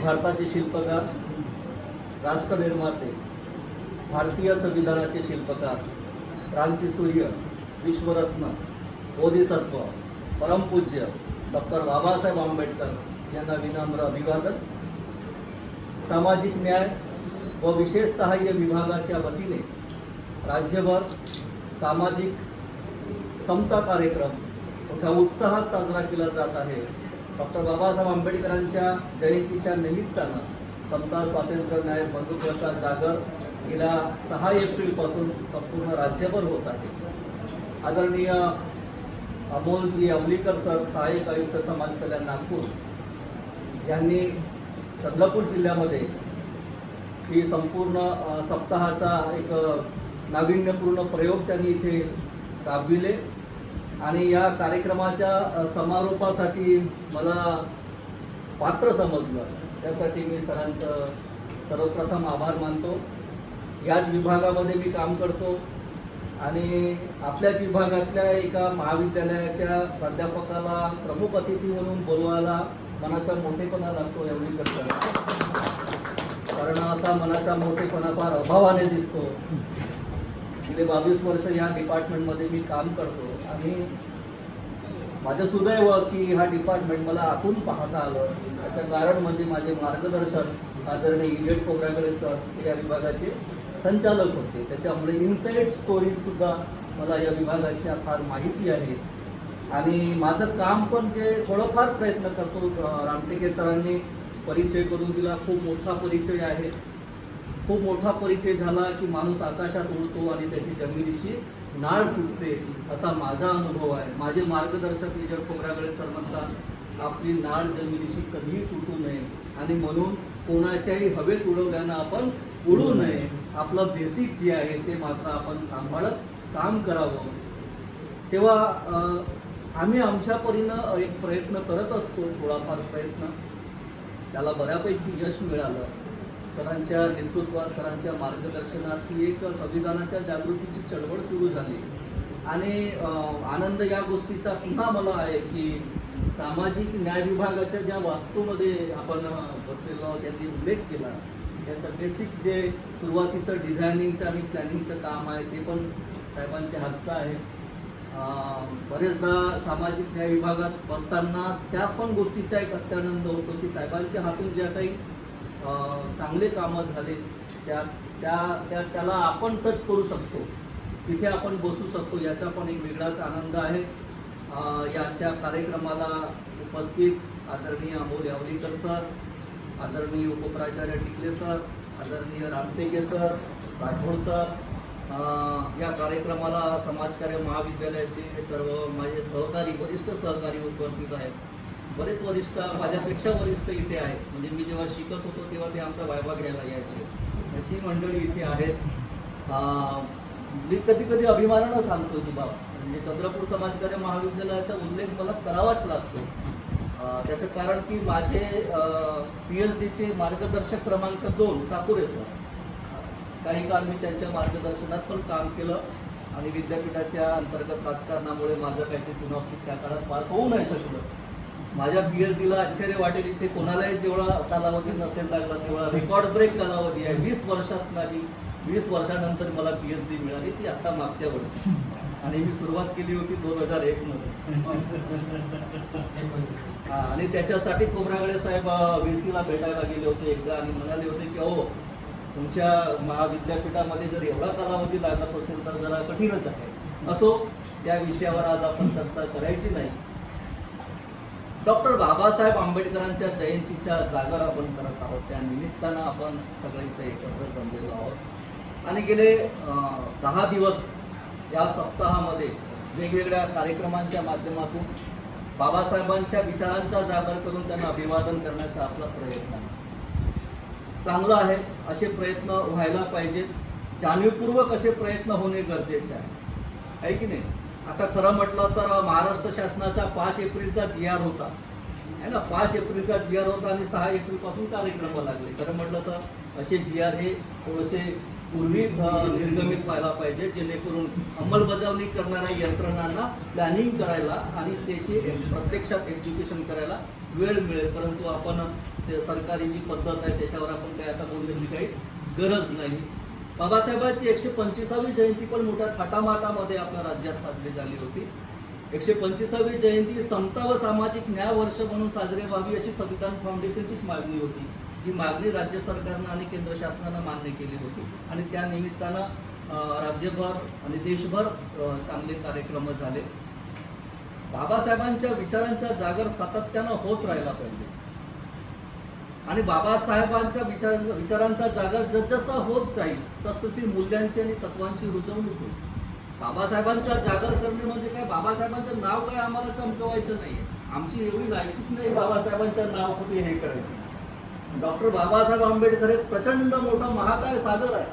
भारताचे शिल्पकार, राष्ट्रनिर्माते, भारतीय संविधानाचे शिल्पकार, क्रांतिसूर्य, विश्वरत्न, बोधिसत्व, परमपूज्य डॉक्टर बाबासाहेब आंबेडकर यांना विनम्र अभिवादन. सामाजिक न्याय व विशेष सहाय्य विभागाच्या वतीने राज्यभर सामाजिक समता कार्यक्रम मोठ्या उत्साहात साजरा केला जात आहे. डॉक्टर बाबासाहेब आंबेडकरांच्या जयंतीच्या निमित्तानं समता, स्वातंत्र्य, न्याय, बंधुत्वाचा जागर गेल्या 6 एप्रिलपासून संपूर्ण राज्यभर होत आहे. आदरणीय अमोलजी अवलीकर सर, सहाय्यक आयुक्त समाज कल्याण नागपूर यांनी चंद्रपूर जिल्ह्यामध्ये ही संपूर्ण सप्ताहाचा एक नाविन्यपूर्ण प्रयोग त्यांनी इथे राबविले आणि या कार्यक्रमाच्या समारोपासाठी मला पात्र समजलं. त्यासाठी मी सरांचं सर्वप्रथम आभार मानतो. याच विभागामध्ये मी काम करतो आणि आपल्याच विभागातल्या एका महाविद्यालयाच्या प्राध्यापकाला प्रमुख अतिथी म्हणून बोलवायला मनाचा मोठेपणा लागतो एवढी करता. कारण असा मनाचा मोठेपणा फार अभावाने दिसतो. गेले 22 वर्ष या डिपार्टमेंटमध्ये मी काम करतो आणि माझं सुदैव की हा डिपार्टमेंट मला आतून पाहता आलं. त्याचं कारण म्हणजे माझे मार्गदर्शक आदरणीय इजेट खोब्रागडे सर या विभागाचे संचालक होते. त्याच्यामुळे इनसाईड स्टोरीजसुद्धा मला या विभागाच्या फार माहिती आहे आणि माझं काम पण जे थोडंफार प्रयत्न करतो. रामटेके सरांनी परिचय करून दिला. खूप मोठा परिचय आहे. खूप मोठा परिचय झाला की माणूस आकाशात उडतो आणि त्याची जमिनीची नाळ तुटते असा माझा अनुभव आहे. माझे मार्गदर्शक इजेट खोब्रागडे सर म्हणतात आपली नाळ जमिनीशी कधीही तुटू नये आणि म्हणून कोणाच्याही हवेत उडवल्यानं आपण उडू नये. आपलं बेसिक जे आहे ते मात्र आपण सांभाळत काम करावं. तेव्हा आम्ही आमच्या परीनं एक प्रयत्न करत असतो. थोडाफार प्रयत्न त्याला बऱ्यापैकी यश मिळालं. सरांच्या नेतृत्वात, सरांच्या मार्गदर्शनात ही एक संविधानाच्या जागृतीची चळवळ सुरू झाली आणि आनंद या गोष्टीचा पुन्हा मला आहे की सामाजिक न्याय विभागाच्या ज्या वास्तूमध्ये आपण बसलेलो आहोत त्यांनी उल्लेख केला. त्याचं बेसिक जे सुरुवातीचं डिझायनिंगचं आणि प्लॅनिंगचं काम आहे ते पण साहेबांच्या हातचं आहे. बरेचदा सामाजिक न्याय विभागात बसताना त्या पण गोष्टीचा एक अत्यानंद होतो की साहेबांच्या हातून ज्या काही चांगले कामं झाले त्याला आपण टच करू शकतो, तिथे आपण बसू शकतो, याचा पण एक वेगळाच आनंद आहे. याच्या कार्यक्रमाला उपस्थित आदरणीय अमोल यावलीकर सर, आदरणीय उपप्राचार्य टिकले सर, आदरणीय रामटेके सर, राठोड सर, या कार्यक्रमाला समाजकार्य महाविद्यालयाचे सर्व माझे सहकारी, वरिष्ठ सहकारी उपस्थित आहेत. बरेच वरिष्ठ, माझ्यापेक्षा वरिष्ठ इथे आहेत. म्हणजे मी जेव्हा शिकत होतो तेव्हा ते आमचा वायवा घ्यायला यायचे. अशी मंडळी इथे आहेत. मी कधी कधी अभिमानानं सांगतो की बाबा म्हणजे चंद्रपूर समाजकार्य महाविद्यालयाचा उल्लेख मला करावाच लागतो. त्याचं कारण की माझे PhDचे मार्गदर्शक क्रमांक 2 साकुरे सर, काही काळ मी त्यांच्या मार्गदर्शनात पण काम केलं आणि विद्यापीठाच्या अंतर्गत राजकारणामुळे माझं काही ते सिनॉप्सिस त्या काळात पास होऊ नाही शकलं. माझ्या PhDला आश्चर्य वाटेल इथे कोणालाही जेवढा कालावधी नसेल लागला तेवढा रेकॉर्ड ब्रेक कालावधी आहे. 20 वर्षात माझी 20 वर्षानंतर मला PhD मिळाली, ती आता मागच्या वर्षी. आणि मी सुरुवात केली होती 2001 मध्ये. आणि त्याच्यासाठी खोब्रागडे साहेब VCला भेटायला गेले होते एकदा आणि म्हणाले होते की हो तुमच्या महाविद्यापीठामध्ये जर एवढा कालावधी लागत असेल तर जरा कठीणच आहे. असो, त्या विषयावर आज आपण चर्चा करायची नाही. डॉक्टर बाबासाहेब आंबेडकरांच्या जयंतीच्या जागर आपण करत आहोत. त्या निमित्तानं आपण सगळे इथे एकत्र जमलेलो आहोत आणि गेले 10 दिवस या सप्ताहामध्ये वेगवेगळ्या कार्यक्रमांच्या माध्यमातून बाबासाहेबांच्या विचारांचा जागर करून त्यांना अभिवादन करण्याचा आपला प्रयत्न आहे. चांगलं आहे, असे प्रयत्न व्हायला पाहिजेत. जाणीवपूर्वक असे प्रयत्न होणे गरजेचे आहे की नाही. आता खरं म्हटलं तर महाराष्ट्र शासनाचा 5 एप्रिलचा GR होता आहे ना. 5 एप्रिलचा GR होता आणि 6 एप्रिलपासून कार्यक्रम लागले. खरं म्हटलं तर असे GR हे थोडेसे पूर्वी निर्गमित व्हायला पाहिजे, जेणेकरून अंमलबजावणी करणाऱ्या यंत्रणांना प्लॅनिंग करायला आणि त्याची प्रत्यक्षात एक्झिक्युशन करायला वेळ मिळेल, परंतु आपण ते सरकारी जी पद्धत आहे त्याच्यावर आपण काही आता बोलण्याची काही गरज नाही. बाबासाहेबांची 125वी जयंती पण मोठ्या थाटामाटामध्ये आपल्या राज्यात साजरी झाली होती. 125वी जयंती समता व सामाजिक न्याय वर्ष म्हणून साजरी व्हावी अशी संविधान फाउंडेशनचीच मागणी होती, जी मागणी राज्य सरकारनं आणि केंद्र शासनानं मान्य केली होती. आणि त्या निमित्तानं राज्यभर आणि देशभर चांगले कार्यक्रम झाले. बाबासाहेबांच्या विचारांचा जागर सातत्यानं होत राहिला पाहिजे आणि बाबासाहेबांच्या विचारांचा जागर जसजसा होत जाईल तसतशी मूल्यांची आणि तत्वांची रुजवणूक होईल. बाबासाहेबांचा जागर करणे म्हणजे काय, बाबासाहेबांचं नाव काय आम्हाला चमकवायचं नाहीये, आमची एवढी लायकीच नाही बाबासाहेबांचं नाव कुठे हे करायची. डॉक्टर बाबासाहेब आंबेडकर हे प्रचंड मोठं महाकाय सागर आहे,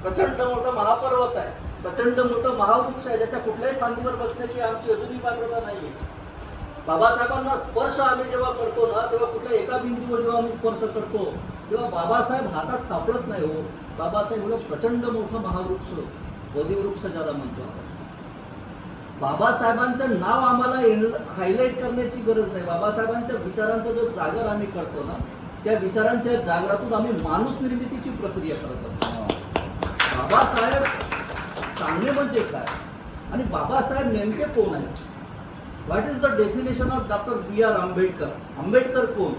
प्रचंड मोठं महापर्वत आहे, प्रचंड मोठं महावृक्ष आहे, ज्याच्या कुठल्याही फांदीवर बसण्याची आमची अजूनही पात्रता नाहीये. बाबासाहेबांना स्पर्श आम्ही जेव्हा करतो ना, तेव्हा कुठल्या एका बिंदूवर जेव्हा आम्ही स्पर्श करतो तेव्हा बाबासाहेब हातात सापडत नाही हो. बाबासाहेब एवढं प्रचंड मोठं महावृक्ष, बोधिवृक्ष ज्याला म्हणतो आपण. बाबासाहेबांचं नाव आम्हाला हायलाइट करण्याची गरज नाही. बाबासाहेबांच्या विचारांचा जो जागर आम्ही करतो ना, त्या विचारांच्या जागरातून आम्ही माणूस निर्मितीची प्रक्रिया करत असतो. बाबासाहेब सांगणे म्हणजे काय आणि बाबासाहेब नेमके कोण आहे? What is the definition of doctor B.R. Ambedkar? Ambedkar कोण?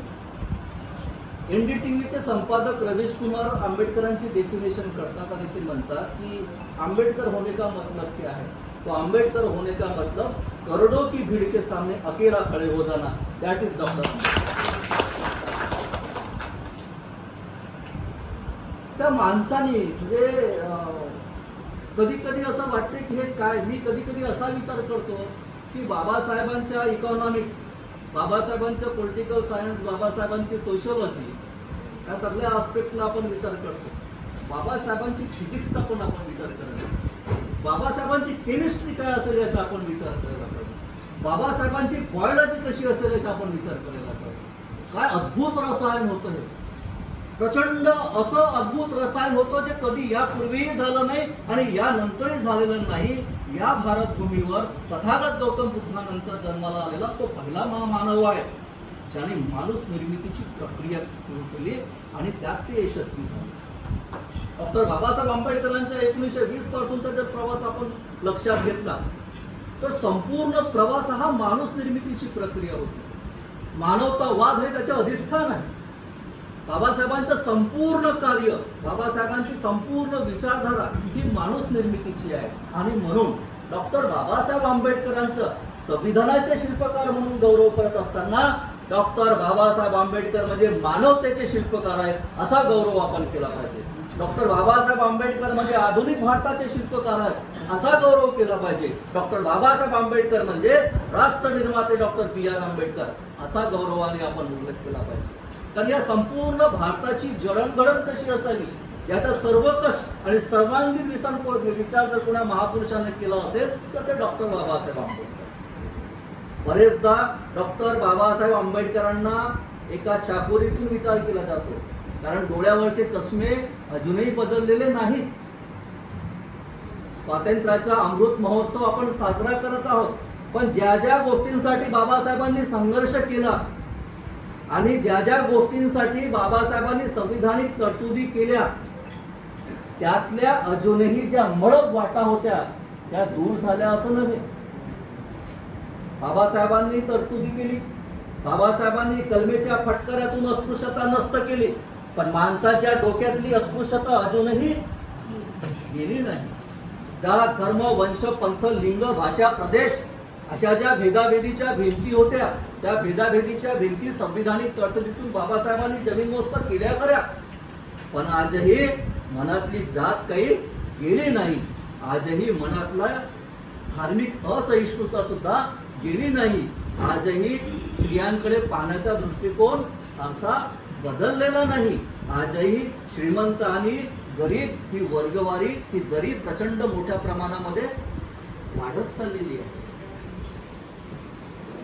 NDTVचे संपादक रवीश कुमार आंबेडकरांची डेफिनेशन करतात आणि ते म्हणतात की आंबेडकर होने का मतलब क्या है? तो आंबेडकर होने का मतलब करोड़ों की भीड़ के सामने अकेला खड़े हो जाना, दैट इज डॉक्टर. त्या माणसाने म्हणजे कधी कधी असं वाटते की हे काय, मी कधी कधी असा विचार करतो की बाबासाहेबांच्या इकॉनॉमिक्स, बाबासाहेबांच्या पॉलिटिकल सायन्स, बाबासाहेबांची सोशियोलॉजी, या सगळ्या आस्पेक्टला आपण विचार करतो. बाबासाहेबांची फिजिक्सचा पण आपण विचार करायला, बाबासाहेबांची केमिस्ट्री काय असेल याचा आपण विचार करायला पाहिजे, बाबासाहेबांची बायोलॉजी कशी असेल याचा आपण विचार करायला पाहिजे. काय अद्भुत रसायन होतं हे, प्रचंड असं अद्भुत रसायन होतं जे कधी यापूर्वीही झालं नाही आणि यानंतरही झालेलं नाही. या भारतभूमीवर तथागत गौतम बुद्धानंतर जन्माला आलेला तो पहिला महामानव आहे ज्याने माणूस निर्मितीची प्रक्रिया सुरू केली आणि त्यात ते यशस्वी झाले. डॉक्टर बाबासाहेब आंबेडकरांच्या 1920 पासूनचा जर प्रवास आपण लक्षात घेतला तर संपूर्ण प्रवास हा माणूस निर्मितीची प्रक्रिया होती. मानवतावाद हे त्याचे अधिष्ठान आहे. बाबासाहेबांचं संपूर्ण कार्य, बाबासाहेबांची संपूर्ण विचारधारा ही माणूस निर्मितीची आहे आणि म्हणून डॉक्टर बाबासाहेब आंबेडकरांचं संविधानाचे शिल्पकार म्हणून गौरव करत असताना डॉक्टर बाबासाहेब आंबेडकर म्हणजे मानवतेचे शिल्पकार आहेत असा गौरव आपण केला पाहिजे. डॉक्टर बाबासाहेब आंबेडकर म्हणजे आधुनिक भारताचे शिल्पकार आहेत असा गौरव केला पाहिजे. डॉक्टर बाबासाहेब आंबेडकर म्हणजे राष्ट्र निर्माते डॉक्टर B.R. आंबेडकर असा गौरवाने आपण उल्लेख केला पाहिजे. कारण या संपूर्ण भारताची जडणघडण कशी असावी याचा सर्वकष आणि सर्वांगीण विचार जर कोणा महापुरुषांनी केला असेल तर ते डॉक्टर बाबासाहेब आंबेडकर. बरेचदा डॉक्टर बाबासाहेब आंबेडकरांना एका चाकोरीतून विचार केला जातो कारण डोळ्यावरचे चष्मे अजूनही बदललेले नाहीत. स्वातंत्र्याचा अमृत महोत्सव आपण साजरा करत आहोत, पण ज्या ज्या गोष्टींसाठी बाबासाहेबांनी संघर्ष केला आणि ज्या ज्या गोष्टींसाठी बाबासाहेबांनी संविधानिक तरतुदी केल्या त्यातल्या अजूनही ज्या मळब वाटा होत्या त्या दूर झाल्या असं नव्हे. बाबासाहेबांनी तरतुदी केली, बाबासाहेबांनी कलमेच्या फटकऱ्यातून अस्पृश्यता नष्ट केली, पण माणसाच्या डोक्यातली अस्पृश्यता अजूनही गेली नाही. जात, धर्म, वंश, पंथ, लिंग, भाषा, प्रदेश अशा ज्या भेदाभेदीच्या भिंती होत्या त्या भेदाभेदीच्या भिंती संविधानिक तरतुदीतून बाबासाहेबांनी जमीनदोस्त केल्या खऱ्या, पण आजही मनातली जात काही गेली नाही. आजही मनातला धार्मिक असहिष्णुता सुद्धा गेली नाही. आजही स्त्रियांकडे पाहण्याचा दृष्टिकोन फारसा बदललेला नाही. आजही श्रीमंत आणि गरीब ही वर्गवारी, ही दरी प्रचंड मोठ्या प्रमाणामध्ये वाढत चाललेली आहे.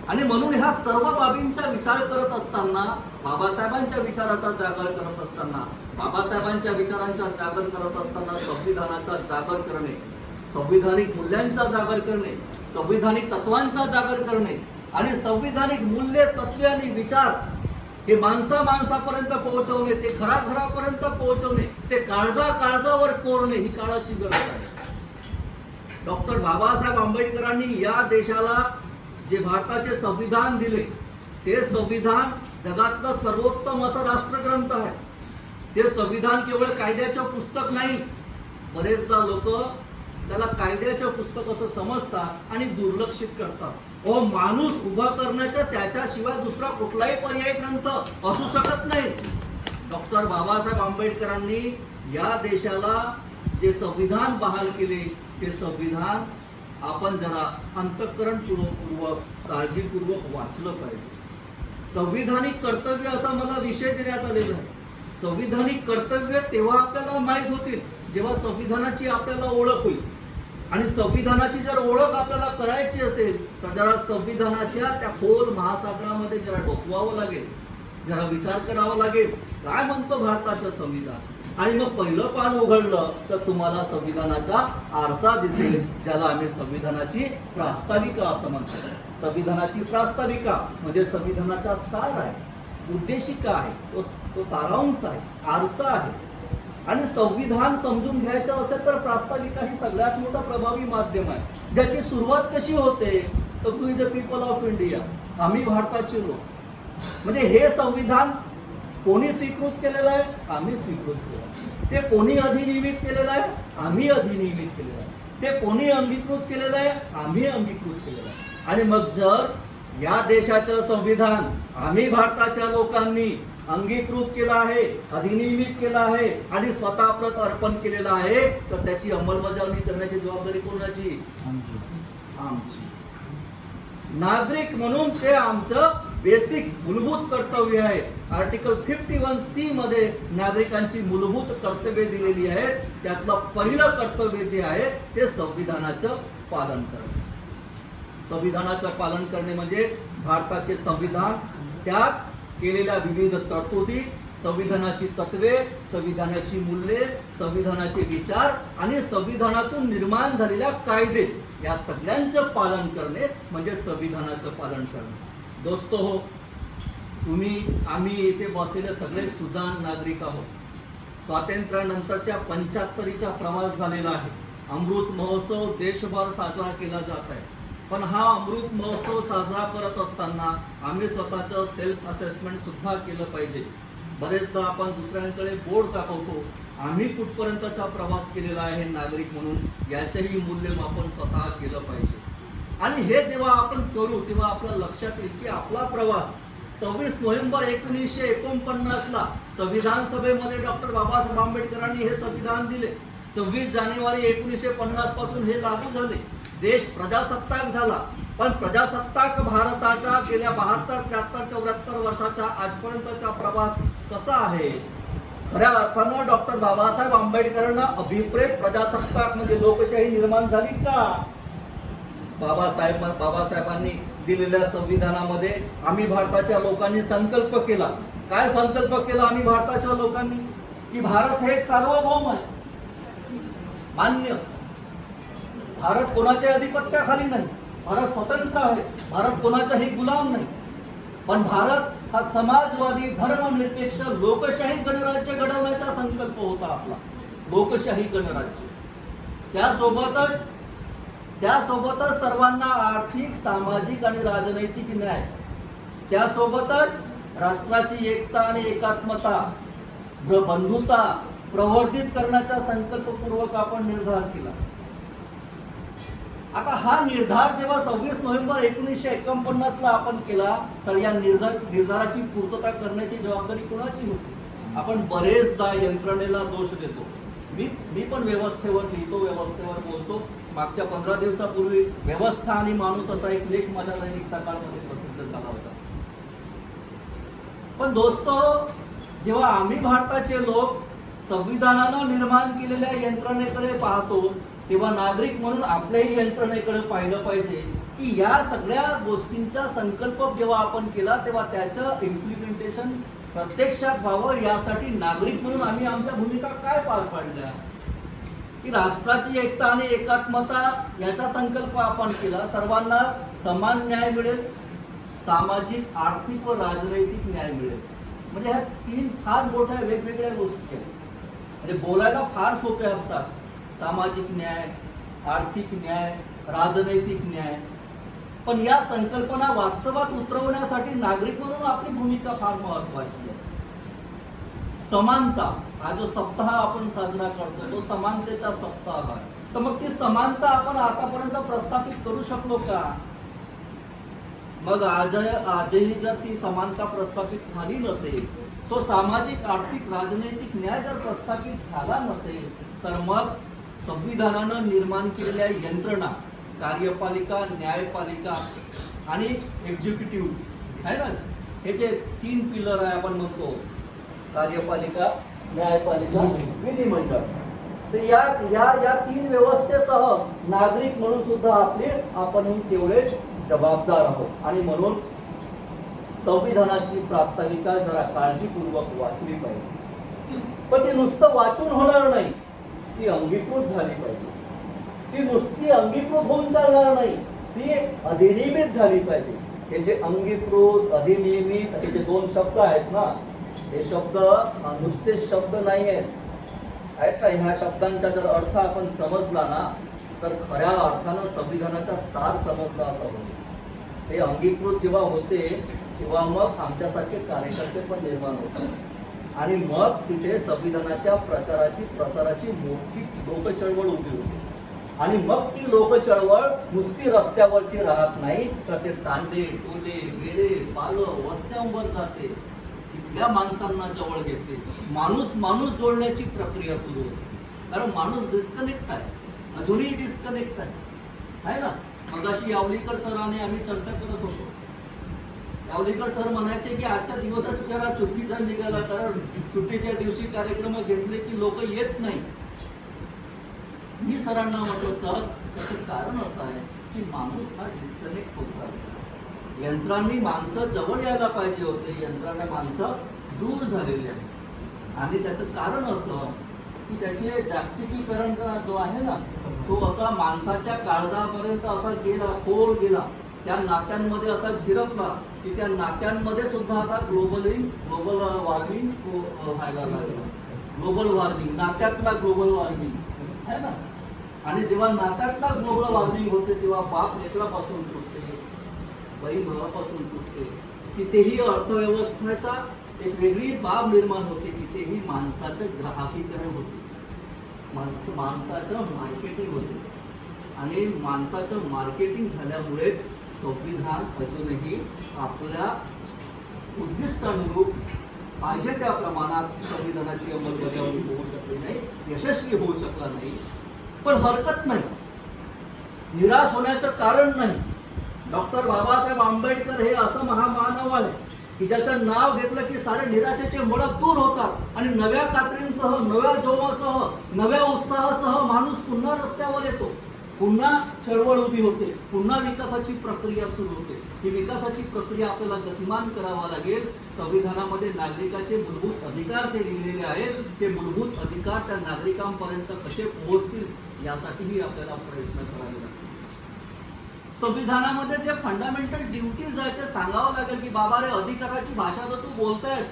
आणि म्हणून ह्या सर्व बाबींचा विचार करत असताना, बाबासाहेबांच्या विचाराचा जागर करत असताना, बाबासाहेबांच्या विचारांचा जागर करत असताना संविधानाचा जागर करणे, संविधानिक मूल्यांचा जागर करणे, संविधानिक तत्वांचा जागर करणे आणि संविधानिक मूल्य, तत्वे आणि विचार हे माणसापर्यंत पोहोचवणे, ते घराघरापर्यंत पोहोचवणे, ते काळजावर कोरणे ही काळाची गरज आहे. डॉक्टर बाबासाहेब आंबेडकरांनी या देशाला जे भारताचे संविधान दिले, ते संविधान जगातलं सर्वोत्तम असं राष्ट्रग्रंथ आहे. ते संविधान केवळ कायद्याचं पुस्तक नाही. बरेचदा लोक त्याला कायद्याचं पुस्तक असं समजतात आणि दुर्लक्षित करतात. माणूस उभा करण्याचा त्याच्याशिवाय दुसरा कुठलाही पर्याय ग्रंथ असू शकत नाही. डॉक्टर बाबासाहेब आंबेडकरांनी या देशाला जे संविधान बहाल केले, ते संविधान आपण जरा अंतःकरणपूर्वक काळजीपूर्वक वाचलं पाहिजे. संविधानिक कर्तव्य असा मला विषय देण्यात आलेला आहे. संविधानिक कर्तव्य तेव्हा आपल्याला माहीत होतील जेव्हा संविधानाची आपल्याला ओळख होईल. आणि संविधानाची जर ओळख आपल्याला करायची असेल तर जरा संविधानाच्या त्या खोल महासागरामध्ये जरा डोकवावं लागेल, जरा विचार करावा लागेल, काय म्हणतो भारताचं संविधान. आणि मग पहिलं पान उघडलं तर तुम्हाला संविधानाचा आरसा दिसेल, ज्याला आम्ही संविधानाची प्रास्ताविका असं म्हणतो. संविधानाची प्रास्ताविका म्हणजे संविधानाचा सार आहे, उद्देशिका आहे, तो सारांश आहे, आरसा आहे. आणि संविधान समजून घ्यायचं असेल तर प्रास्ताविका ही सगळ्यात मोठा प्रभावी माध्यम आहे. ज्याची सुरुवात कशी होते तर to the people of India, आम्ही भारताचे लोक. म्हणजे हे संविधान कोणी स्वीकृत केलेलं आहे? आम्ही स्वीकृत केलं आहे. ते कोणी अधिनियमित केलेलं आहे? आम्ही अधिनियमित केलेलं आहे. ते कोणी अंगीकृत केलेलं आहे? आम्ही अंगीकृत केलेलं आहे. आणि मग जर या देशाचं संविधान आम्ही भारताच्या लोकांनी अंगीकृत केलं आहे, अधिनियमित केलं आहे आणि स्वतः प्रत अर्पण केलेलं आहे, तर त्याची अंमलबजावणी करण्याची जबाबदारी कोणाची? आमची. नागरिक म्हणून ते आमचं बेसिक मूलभूत कर्तव्य आहे. आर्टिकल 51C मध्ये नागरिकांची मूलभूत कर्तव्ये दिलेली आहेत. त्यातलं पहिलं कर्तव्य जे आहे ते संविधानाचं पालन करणे. संविधानाचं पालन करणे म्हणजे भारताचे संविधान, त्यात केलेल्या विविध तरतुदी, संविधानाची तत्वे, संविधानाची मूल्ये, संविधानाचे विचार आणि संविधानातून निर्माण झालेल्या कायदे, या सगळ्यांचं पालन करणे म्हणजे संविधानाचं पालन करणे. दोस्तो हो, आम्ही येथे बसलेले सगळे सुजाण नागरिक आहोत. स्वातंत्र्यानंतरच्या 75चा प्रवास झालेला आहे. अमृत महोत्सव देशभर साजरा केला जात आहे. पण हा अमृत महोत्सव साजरा करत असताना आम्ही स्वतःचं सेल्फ असेसमेंट सुद्धा केलं पाहिजे. बरेचदा आपण दुसऱ्यांकडे बोर्ड दाखवतो, आम्ही कुठपर्यंतचा प्रवास केलेला आहे नागरिक म्हणून, याचंही मूल्यमापन स्वतः केलं पाहिजे. आणि हे जेव्हा आपण करू तेव्हा आपल्या लक्षात येईल की आपला प्रवास 26 नोव्हेंबर 1949ला संविधान सभेमध्ये डॉक्टर बाबासाहेब आंबेडकरांनी हे संविधान दिले. 26 जानेवारी 1950 पासून हे लागू झाले. देश प्रजासत्ताक झाला. पण प्रजासत्ताक भारताच्या गेल्या 72, 73, 74 वर्षाच्या आजपर्यंतचा प्रवास कसा आहे? खऱ्या अर्थानं डॉक्टर बाबासाहेब आंबेडकरांना अभिप्रेत प्रजासत्ताक म्हणजे लोकशाही निर्माण झाली का? बाबासाहेबांनी दिलेल्या संविधानामध्ये आम्ही भारताच्या लोकांनी संकल्प केला. काय संकल्प केला आम्ही भारताच्या लोकांनी? की भारत हे एक सार्वभौम आहे, मान्य. भारत कोणाच्या अधिपत्याखाली नाही, भारत स्वतंत्र आहे, भारत कोणाचाही गुलाम नाही. पण भारत हा समाजवादी, धर्मनिरपेक्ष, लोकशाही गणराज्य घडवण्याचा संकल्प होता आपला, लोकशाही गणराज्य. त्यासोबतच सर्वांना आर्थिक, सामाजिक आणि राजनैतिक न्याय, त्यासोबतच राष्ट्राची एकता आणि एकात्मता, बंधुता प्रवर्धित करण्याचा संकल्पपूर्वक आपण निर्धार केला. आता हा निर्धार जेव्हा 26 नोव्हेंबर 1949ला आपण केला तर या निर्धाराची पूर्तता करण्याची जबाबदारी कोणाची होती? आपण बरेचदा यंत्रणेला दोष देतो. मी पण व्यवस्थेवर लिहितो, व्यवस्थेवर बोलतो. मागच्या 15 दिवसापूर्वी व्यवस्था आणि माणूस असा एक लेख माझ्या दैनिक सकाळमध्ये प्रसिद्ध झाला होता. पण दोस्तो, जेव्हा आम्ही भारताचे लोक संविधानानं निर्माण केलेल्या यंत्रणेकडे पाहतो तेव्हा नागरिक म्हणून आपल्याही यंत्रणेकडे पाहिलं पाहिजे की या सगळ्या गोष्टींचा संकल्प जेव्हा आपण केला तेव्हा त्याचं इम्प्लिमेंटेशन प्रत्यक्षात व्हावं, यासाठी नागरिक म्हणून आम्ही आमच्या भूमिका काय पार पाडल्या. की राष्ट्राची एकता आणि एकात्मता याचा संकल्प आपण केला, सर्वांना समान न्याय मिळेल, सामाजिक, आर्थिक व राजनैतिक न्याय मिळेल. म्हणजे ह्या तीन फार मोठ्या वेगवेगळ्या गोष्टी आहेत. म्हणजे बोलायला फार सोपे असतात, सामाजिक न्याय, आर्थिक न्याय, राजनैतिक न्याय, पण या संकल्पना वास्तवात उतरवण्यासाठी नागरिक म्हणून आपली भूमिका फार महत्वाची आहे. समानता, हा जो सप्ताह आपण साजरा करतो तो समानतेचा सप्ताह आहे. तर मग ती समानता आपण आतापर्यंत प्रस्थापित करू शकलो का? मग आजही जर ती समानता प्रस्थापित झाली नसेल, तो सामाजिक, आर्थिक, राजनैतिक न्याय जर प्रस्थापित झाला नसेल, तर मग संविधानानं निर्माण केलेल्या यंत्रणा, कार्यपालिका, न्यायपालिका आणि एक्झिक्युटिव्ह आहे ना, हे जे तीन पिलर आहे आपण म्हणतो, कार्यपालिका, न्यायपालिका, विधिमंडळ, तर या तीन व्यवस्थेसह नागरिक म्हणून सुद्धा आपणही तेवढेच जबाबदार आहोत. आणि म्हणून संविधानाची प्रास्ताविका जरा काळजीपूर्वक वाचली पाहिजे. पण ती नुसतं वाचून होणार नाही, ती अंगीकृत झाली पाहिजे. ती नुसती अंगीकृत होऊन चालणार नाही, ती अधिनियमित झाली पाहिजे. हे जे अंगीकृत, अधिनियमित, हे जे दोन शब्द आहेत ना, हे शब्द नुसते शब्द नाही आहेत का? ह्या शब्दांचा जर अर्थ आपण समजला ना, तर खऱ्या अर्थानं संविधानाचा सार समजला असा होईल. हे अंगीकृत जेव्हा होते तेव्हा मग आमच्यासारखे कार्यकर्ते पण निर्माण होतात आणि मग तिथे संविधानाच्या प्रचाराची, प्रसाराची मोठी लोक चळवळ उभी होते. आणि मग ती लोक चळवळ नुसती रस्त्यावरची राहत नाही, तर ते तांडे, टोले, वेडे, पालं वस्त्यांवर जाते, तिथल्या माणसांना जवळ घेते, माणूस जोडण्याची प्रक्रिया सुरू होते. कारण माणूस डिस्कनेक्ट आहे, अजूनही डिस्कनेक्ट आहे ना. मगाशी यावलीकर सरांनी आम्ही चर्चा करत होतो. यावलीकर सर म्हणायचे की आजच्या दिवसाच जरा चुकीचा निघाला, कारण सुट्टीच्या दिवशी कार्यक्रम घेतले की लोक येत नाही. मी सरांना म्हटलं, सर त्याचं कारण असं आहे की माणूस हा डिस्कनेक्ट होत आहे. यंत्रांनी माणसं जवळ यायला पाहिजे होते, यंत्रांना माणसं दूर झालेली आहे. आणि त्याचं कारण असं की त्याचे जागतिकीकरण जो आहे ना, तो असा माणसाच्या काळजापर्यंत असा गेला, खोल गेला, त्या नात्यांमध्ये असा झिरपला की त्या नात्यांमध्ये सुद्धा आता ग्लोबल वॉर्मिंग व्हायला लागलं. ग्लोबल वॉर्मिंग, नात्यातला ग्लोबल वॉर्मिंग आहे ना. आणि जेव्हा नात्यातला ग्लोबल वॉर्मिंग होते तेव्हा बाप लेकरापासून तुटते, बहीण भावापासून तुटते. तिथेही अर्थव्यवस्थेचा एक वेगळी बाब निर्माण होते, तिथेही माणसाचं ग्राहकीकरण होते, माणसाचं मार्केटिंग होते. आणि माणसाचं मार्केटिंग झाल्यामुळेच संविधान अजूनही आपल्या उद्दिष्टानुरूप पाहिजे त्या प्रमाणात संविधानाची अंमलबजावणी होऊ शकली नाही, यशस्वी होऊ शकला नाही. पण हरकत नाही, निराश होण्याचं कारण नाही. डॉक्टर बाबासाहेब आंबेडकर हे असं महामानव आहे की ज्याचं नाव घेतलं की सारे निराशेचे मळक दूर होतात आणि नव्या कात्रींसह, नव्या जोमासह, नव्या उत्साहासह माणूस पुन्हा रस्त्यावर येतो, पुन्हा चळवळ उभी होते, पुन्हा विकासाची प्रक्रिया सुरू होते. ही विकासाची प्रक्रिया आपल्याला गतिमान करावा लागेल. संविधानामध्ये नागरिकाचे मूलभूत अधिकार जे लिहिलेले आहेत, ते मूलभूत अधिकार त्या नागरिकांपर्यंत कसे पोहोचतील यासाठीही आपल्याला प्रयत्न करावे लागतील. संविधानामध्ये जे फंडामेंटल ड्युटीज आहेत ते सांगावं लागेल की बाबा रे, अधिकाराची भाषा तर तू बोलतोयस,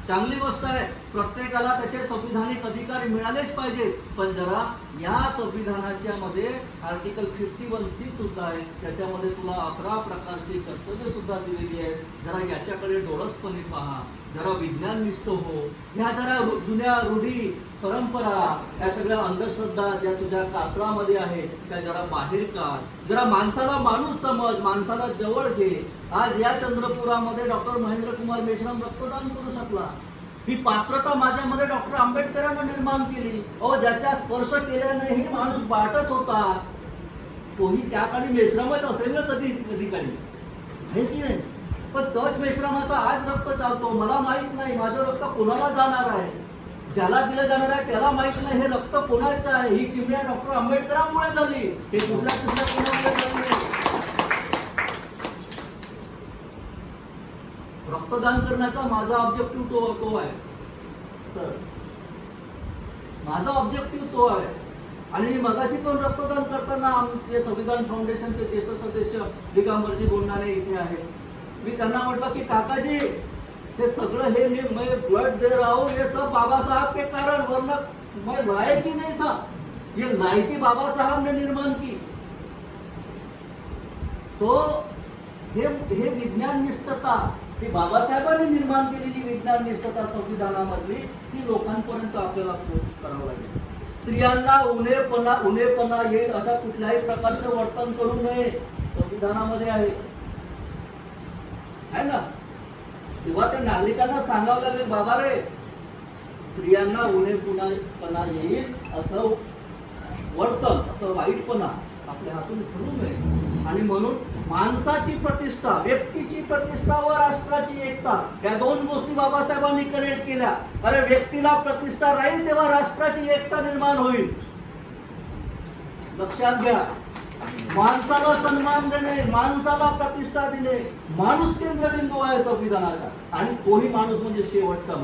चांगली गोष्ट आहे, प्रत्येकाला त्याचे संविधानिक अधिकार मिळालेच पाहिजे. पण जरा या संविधानाच्या मध्ये आर्टिकल 51C सुद्धा आहे, त्याच्यामध्ये तुला 11 प्रकारची कर्तव्य सुद्धा दिलेली आहेत. जरा याच्याकडे डोळसपणे पहा, जरा विज्ञाननिष्ठ हो. ह्या जरा जुन्या रूढी, परंपरा, या सगळ्या अंधश्रद्धा ज्या तुझ्या कातळामध्ये आहेत त्या जरा बाहेर काढ. जरा माणसाला माणूस समज, माणसाला जवळ घे. आज या चंद्रपुरामध्ये डॉक्टर महेंद्र कुमार मेश्राम रक्तदान करू शकला. ही पात्रता माझ्यामध्ये डॉक्टर आंबेडकरांना निर्माण केली. ज्याच्या स्पर्श केल्यानेही माणूस बाटत होता, तोही त्या काळी मेश्रामच असेल ना, कधी काळी आहे की नाही. पण तोच मेश्रामाचा आज रक्त चालतो. मला माहित नाही माझं रक्त कोणाला जाणार आहे, ज्याला दिलं जाणार आहे त्याला माहित नाही हे रक्त कोणाचं आहे. ही किमया डॉक्टर आंबेडकरांमुळे झाली, हे दुसऱ्या कोणामुळे झाली. रक्तदान करण्याचा माझा ऑब्जेक्टिव्ह तो आहे सर, माझा ऑब्जेक्टिव्ह तो आहे. आणि मगाशी पण रक्तदान करताना आमचे संविधान फाउंडेशनचे ज्येष्ठ सदस्य दिगंबरजी बोलणारे इथे आहेत. मी त्यांना म्हटलं की काकाजी हे सगळं हे मैं ब्लड दे रहा हूं ये सब बाबा साहब के कारण, वरना मैं लायक ही नहीं था। ये लायकी बाबा साहब ने निर्माण की। तो हे विज्ञान निष्ठता, ही बाबासाहेबांनी निर्माण केलेली विज्ञान निष्ठता संविधानामधली, ती लोकांपर्यंत आपल्याला पोहोच करावं लागेल। स्त्रियांना उणेपणा येईल अशा कुठल्याही प्रकारचं वर्तन करू नये, संविधानामध्ये आहे ना। तेव्हा त्या नागरिकांना सांगावं लागेल, बाबा रे, स्त्रियांना उणेपणा येईल असं वर्तन, असं वाईटपणा आपल्या हातून घडू नये। आणि म्हणून माणसाची प्रतिष्ठा, व्यक्तीची प्रतिष्ठा व राष्ट्राची एकता, या दोन गोष्टी बाबासाहेबांनी कनेक्ट केल्या। अरे व्यक्तीला प्रतिष्ठा राहील तेव्हा राष्ट्राची एकता निर्माण होईल। लक्षात घ्या, माणसाला सन्मान देणे, माणसाला प्रतिष्ठा देणे, माणूस केंद्रबिंदू आहे संविधानाचा। आणि तोही माणूस म्हणजे शेवटचा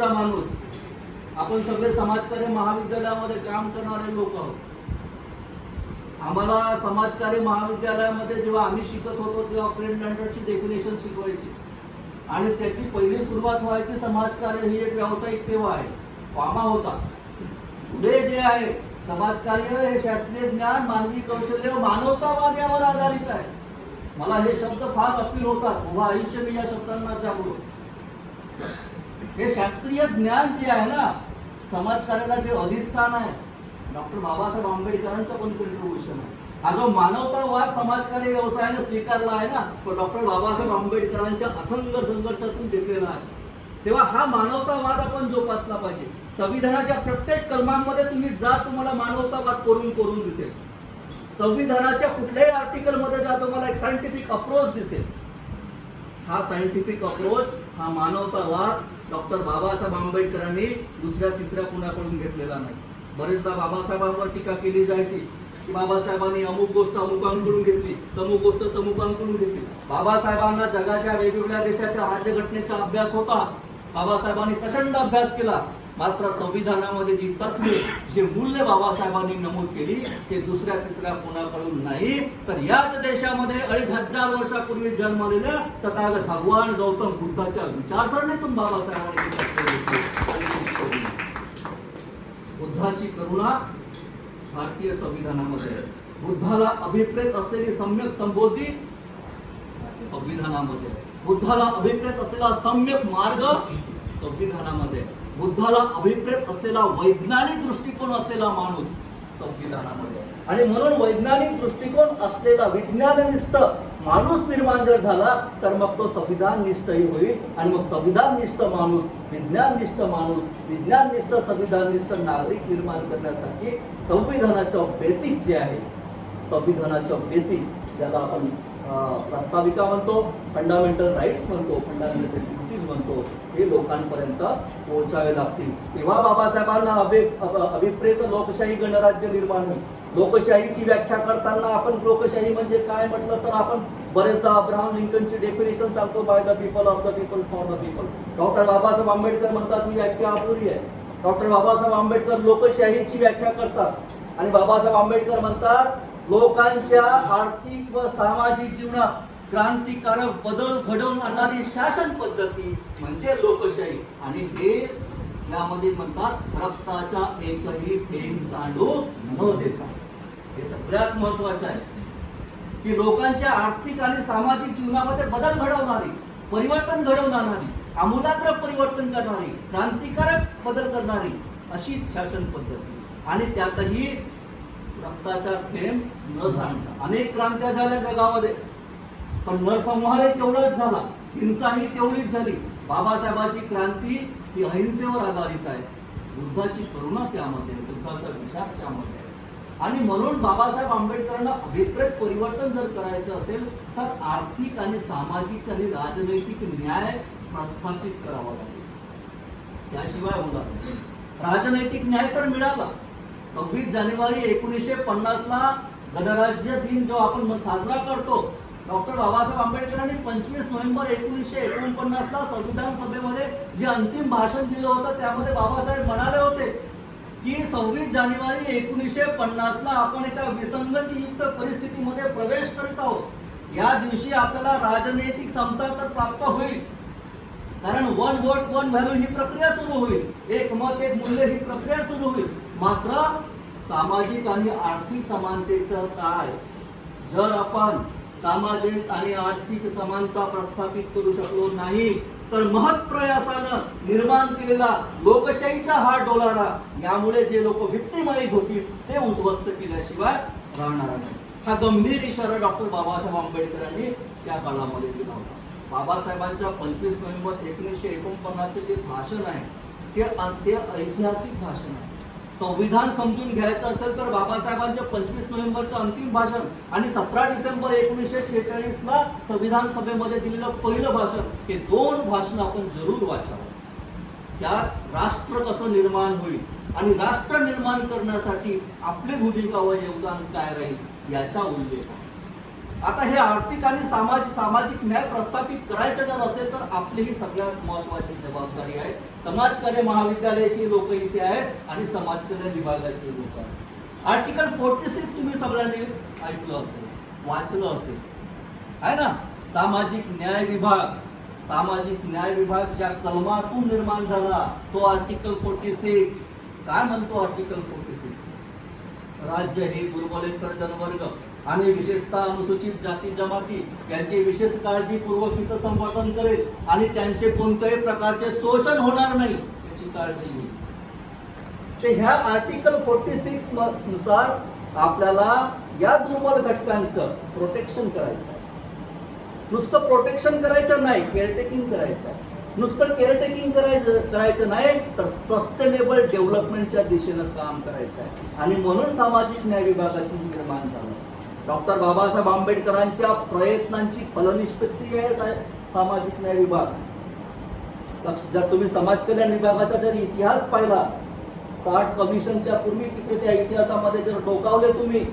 माणूस। आपण सगळे समाजकार्य महाविद्यालयामध्ये काम करणारे लोक आहोत। आम्हाला समाजकार्य महाविद्यालयामध्ये जेव्हा आम्ही शिकत होतो तेव्हा फ्रेंड लँडरची डेफिनेशन शिकवायची, आणि त्याची पहिली सुरुवात व्हायची, समाजकार्य ही एक व्यावसायिक सेवा आहे, कामा होता। पुढे जे आहे समाजकार्य हे शास्त्रीय ज्ञान, मानवी कौशल्य, मानवतावाद यावर आधारित आहे। मला हे शब्द फार अपील होतात, उभा आयुष्य मी या शब्दांना जागलो। हे शास्त्रीय ज्ञान जे आहे ना, समाजकार्याला जे अधिष्ठान आहे, डॉक्टर बाबासाहेब आंबेडकरांचं पण कंट्रीब्युशन आहे। हा जो मानवतावाद समाजकार्य व्यवसायाने स्वीकारला आहे ना, तो डॉक्टर बाबासाहेब आंबेडकरांच्या अथंग संघर्षातून घेतलेला आहे। तेव्हा हा मानवतावाद आपण जोपासला पाहिजे। संविधानाच्या प्रत्येक कलमांमध्ये तुम्ही जा, तुम्हाला मानवतावाद करून दिसेल। संविधानाच्या कुठल्याही आर्टिकल मध्ये जा, तुम्हाला एक सायंटिफिक अप्रोच दिसेल। हा सायंटिफिक अप्रोच, हा मानवतावाद डॉक्टर बाबासाहेब आंबेडकरांनी दुसऱ्या तिसऱ्या कुणाकडून घेतलेला नाही। बरेचदा बाबासाहेबांवर टीका केली जायची की बाबासाहेबांनी अमुक गोष्ट अमुकांकडून घेतली, तमुक गोष्ट तमुकांकडून घेतली। बाबासाहेबांना जगाच्या वेगवेगळ्या देशाच्या राज्यघटनेचा अभ्यास होता, बाबासाहेबांनी प्रचंड अभ्यास केला। मात्र संविधानामध्ये जी तत्त्वे, जे मूल्य बाबासाहेबांनी नमूद केली, ते दुसऱ्या तिसऱ्या कोणाकडून नाही, तर याच देशामध्ये 2500 वर्षापूर्वी जन्मलेल्या तथागत भगवान गौतम बुद्धाच्या विचारसरणीतून बाबासाहेबांनी बुद्धाची करुणा भारतीय संविधानामध्ये आहे। बुद्धाला अभिप्रेत असलेली सम्यक संबोधी संविधानामध्ये आहे। बुद्धाला अभिप्रेत असलेला सम्यक मार्ग संविधानामध्ये, बुद्धाला अभिप्रेत असलेला वैज्ञानिक दृष्टिकोन असलेला माणूस संविधानामध्ये। आणि म्हणून वैज्ञानिक दृष्टिकोन असलेला विज्ञाननिष्ठ माणूस निर्माण जर झाला तर मग तो संविधाननिष्ठही होईल। आणि मग संविधाननिष्ठ माणूस, विज्ञाननिष्ठ माणूस, विज्ञाननिष्ठ संविधाननिष्ठ नागरिक निर्माण करण्यासाठी संविधानाचं बेसिक जे आहे, संविधानाचं बेसिक ज्याला आपण प्रास्ताविका म्हणतो, फंडामेंटल राईट्स म्हणतो, फंडामेंटल ड्युटीज म्हणतो, हे लोकांपर्यंत पोहोचावे लागतील। तेव्हा बाबासाहेबांना अभिप्रेत लोकशाही गणराज्य निर्माण होईल। लोकशाहीची व्याख्या करताना आपण लोकशाही म्हणजे काय म्हटलं तर आपण बरेचदा अब्राहम लिंकनची डेफिनेशन सांगतो, by the people, of the people, for the people. Doctor Babasaheb Ambedkar म्हणतात ही व्याख्या अपुरी आहे। डॉक्टर बाबासाहेब आंबेडकर लोकशाहीची व्याख्या करतात, आणि बाबासाहेब आंबेडकर म्हणतात लोकांच्या आर्थिक व सामाजिक जीवनात क्रांतिकारक बदल घडवून आणणारी शासन पद्धती म्हणजे लोकशाही। आणि हे यामध्ये म्हणतात रक्ताचा एकही थेंब सांडू न देता। हे सगळ्यात महत्वाचं आहे की लोकांच्या आर्थिक आणि सामाजिक जीवनामध्ये बदल घडवणारी, परिवर्तन घडवून आणणारी, आमूलाग्र परिवर्तन करणारी, क्रांतिकारक बदल करणारी अशी शासन पद्धती। आणि त्यातही रक्ताचा थेंब न सांडता। अनेक क्रांत्या झाल्या जगामध्ये, पण नरसंहारही तेवढाच झाला, हिंसाही तेवढीच झाली। बाबासाहेबांची क्रांती ही अहिंसेवर आधारित आहे, बुद्धाची करुणा त्यामध्ये, बुद्धाचा विचार त्यामध्ये आहे। आणि म्हणून बाबासाहेब आंबेडकरांना अभिप्रेत परिवर्तन जर करायचं असेल तर आर्थिक आणि सामाजिक आणि राजनैतिक न्याय प्रस्थापित करावा लागेल, त्याशिवाय होणार नाही। राजनैतिक न्याय तर मिळाला। 26 जानेवारी 1950 ला गणराज्य दिन जो आपण साजरा करतो, डॉक्टर बाबासाहेब आंबेडकरांनी 25 नोव्हेंबर 1949 ला संविधान सभेमध्ये जे अंतिम भाषण दिलं होतं त्यामध्ये बाबासाहेब म्हणाले होते की 26 जानेवारी 1950 ला आपण एका विसंगतीयुक्त परिस्थितीमध्ये प्रवेश करीत आहोत। या दिवशी आपल्याला राजनैतिक समता तर प्राप्त होईल, कारण वन वोट वन व्हॅल्यू ही प्रक्रिया सुरू होईल, एक मत एक मूल्य ही प्रक्रिया सुरू होईल. मात्र सामाजिक आणि आर्थिक समानतेचं काय? जर आपण सामाजिक आणि आर्थिक समानता प्रस्थापित करू शकलो नाही तर महत्प्रयासानं निर्माण केलेला लोकशाहीचा हा डोलारा, यामुळे जे लोक व्हिक्टिमाइज होतील ते उद्ध्वस्त केल्याशिवाय राहणार नाही. हा गंभीर इशारा डॉक्टर बाबासाहेब आंबेडकरांनी त्या काळामध्ये दिला होता. बाबासाहेबांच्या 25 नोव्हेंबर 1949 जे भाषण आहे ते ऐतिहासिक भाषण आहे. संविधान समजून घ्यायचं असेल तर बाबासाहेबांच्या 25 नोव्हेंबरचं अंतिम भाषण आणि 17 डिसेंबर 1946 ला संविधान सभेमध्ये दिलेलं पहिलं भाषण, हे दोन भाषण आपण जरूर वाचावं. त्यात राष्ट्र कसं निर्माण होईल आणि राष्ट्र निर्माण करण्यासाठी आपली भूमिका व योगदान काय राहील याचा उल्लेख आहे. आता हे आर्थिक आणि सामाजिक न्याय प्रस्थापित करायचं जर असेल तर आपली ही सगळ्यात महत्वाची जबाबदारी आहे. समाजकार्य महाविद्यालयाची लोक इथे आहेत आणि समाजकार्य विभागाची लोक आहेत. आर्टिकल 46 तुम्ही सगळ्यांनी ऐकलं असेल, वाचलं असेल, आहे ना. सामाजिक न्याय विभाग ज्या कलमातून निर्माण झाला तो आर्टिकल 46 काय म्हणतो? आर्टिकल 46 राज्य हे दुर्बलेतर जनवर्ग आणि विशेषतः अनुसूचित जाती जमाती यांचे विशेष काळजीपूर्वक हित संवर्धन करेल आणि त्यांचे कोणत्याही प्रकारचे शोषण होणार नाही याची काळजी घेईल. ते ह्या आर्टिकल 46 नुसार आपल्याला या दुर्बल घटकांचं प्रोटेक्शन करायचं. नुसतं प्रोटेक्शन करायचं नाही, केअरटेकिंग करायचं. नुसतं केअरटेकिंग करायचं नाही तर सस्टेनेबल डेव्हलपमेंटच्या दिशेनं काम करायचं आहे. आणि म्हणून सामाजिक न्याय विभागाची निर्माण झालं. डॉक्टर बाबासाहेब आंबेडकरांच्या प्रयत्नांची फलनिष्पत्ती आहे सामाजिक न्याय विभाग. जर तुम्ही समाज कल्याण विभागाचा जर इतिहास पाहिला, स्टार्ट कमिशनच्या पूर्वी तिकडे त्या इतिहासामध्ये जर डोकावले तुम्ही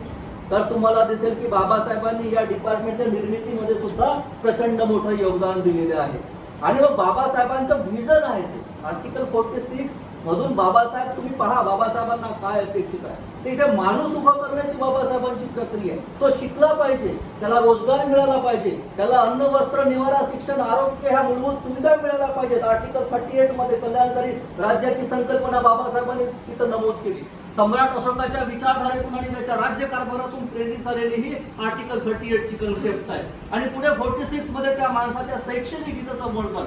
तर तुम्हाला दिसेल की बाबासाहेबांनी या डिपार्टमेंटच्या निर्मितीमध्ये सुद्धा प्रचंड मोठं योगदान दिलेले आहे. आणि मग बाबासाहेबांचं विजन आहे ते आर्टिकल 46 मधून. बाबासाहेब तुम्ही पहा, बाबासाहेबांना काय अपेक्षित आहे ते इथे माणूस उभा करण्याची बाबासाहेबांची प्रक्रिया आहे. तो शिकला पाहिजे, त्याला रोजगार मिळाला पाहिजे, त्याला अन्न वस्त्र निवारा शिक्षण आरोग्य ह्या मूलभूत सुविधा मिळाल्या पाहिजेत. आर्टिकल 38 मध्ये कल्याणकारी राज्याची संकल्पना बाबासाहेबांनी तिथं नमूद केली. सम्राट अशोकाच्या विचारधारेतून आणि त्याच्या राज्यकारभारातून प्रेरित झालेली ही आर्टिकल 38 ची कन्सेप्ट आहे. आणि पुढे 46 मध्ये त्या माणसाच्या शैक्षणिक हित संवर्धन,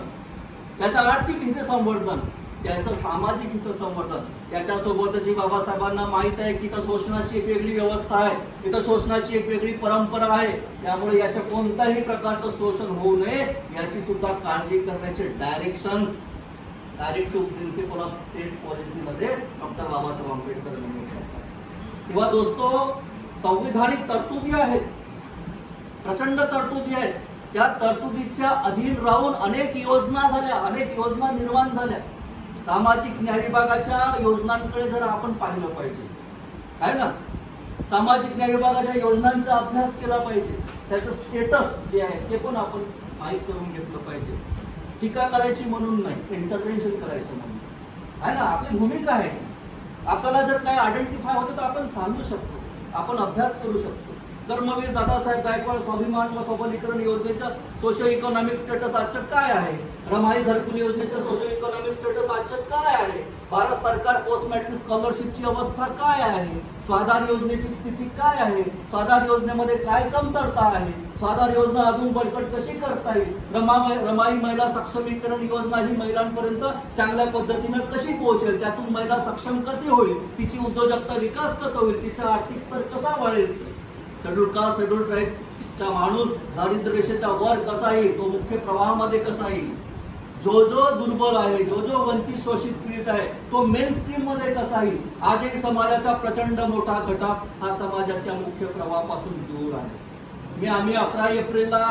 त्याच्या आर्थिक हित संवर्धन, त्याचं सामाजिक हित संवर्धन, त्याच्यासोबत जी बाबासाहेबांना माहित आहे की इथं शोषणाची एक वेगळी व्यवस्था आहे, इथं शोषणाची एक वेगळी परंपरा आहे, त्यामुळे याच्या कोणत्याही प्रकारचं शोषण होऊ नये याची सुद्धा काळजी करण्याचे directive principle of state policy मध्ये डॉक्टर बाबासाहेब आंबेडकर नमूद करतात. किंवा दोस्तो, संविधानिक तरतुदी आहेत, प्रचंड तरतुदी आहेत. त्या तरतुदीच्या अधीन राहून अनेक योजना झाल्या, अनेक योजना निर्माण झाल्या. सामाजिक न्याय विभागाच्या योजनांकडे जर आपण पाहिलं पाहिजे, आहे ना. सामाजिक न्याय विभागाच्या योजनांचा अभ्यास केला पाहिजे, त्याचं स्टेटस जे आहे ते पण आपण माहीत करून घेतलं पाहिजे. टीका करायची म्हणून नाही, इंटरव्हेन्शन करायचं म्हणून, आहे ना. आपली भूमिका आहे. आपल्याला जर काय आयडेंटिफाय होतं तर आपण सांगू शकतो, आपण अभ्यास करू शकतो. कर्मवीर दादासाहेब गायकवाड स्वाभिमान व सबलीकरण योजनेचा सोशो इकॉनॉमिक स्टेटस आजचं काय आहे? रमाई घरकुल योजनेचं सोशो इकॉनॉमिक स्टेटस आजचं काय आहे? भारत सरकार पोस्ट मॅट्रिक स्कॉलरशिपची अवस्था काय आहे? स्वाधार योजनेची स्थिती काय आहे? स्वाधार योजनेमध्ये काय कमतरता आहे? स्वाधार योजना अजून बळकट कशी करता येईल? रमाई महिला सक्षमीकरण योजना ही महिलांपर्यंत चांगल्या पद्धतीने कशी पोहोचेल? त्यातून महिला सक्षम कशी होईल? तिची उद्योजकता विकास कसा होईल? तिचा आर्थिक स्तर कसा वाढेल? शेड्यूल कास्ट शेड्यूल ट्राईबचा माणूस दारिद्र्य रेषेच्या वर कसा येईल? तो मुख्य प्रवाहामध्ये कसा येईल? जो दुर्बल आहे, जो वंचित शोषित पीडित आहे तो मेन स्ट्रीम मध्ये कसा येईल? आजही समाजाचा प्रचंड मोठा घटक हा समाजाच्या मुख्य प्रवाहापासून दूर आहे. आम्ही 11 एप्रिलला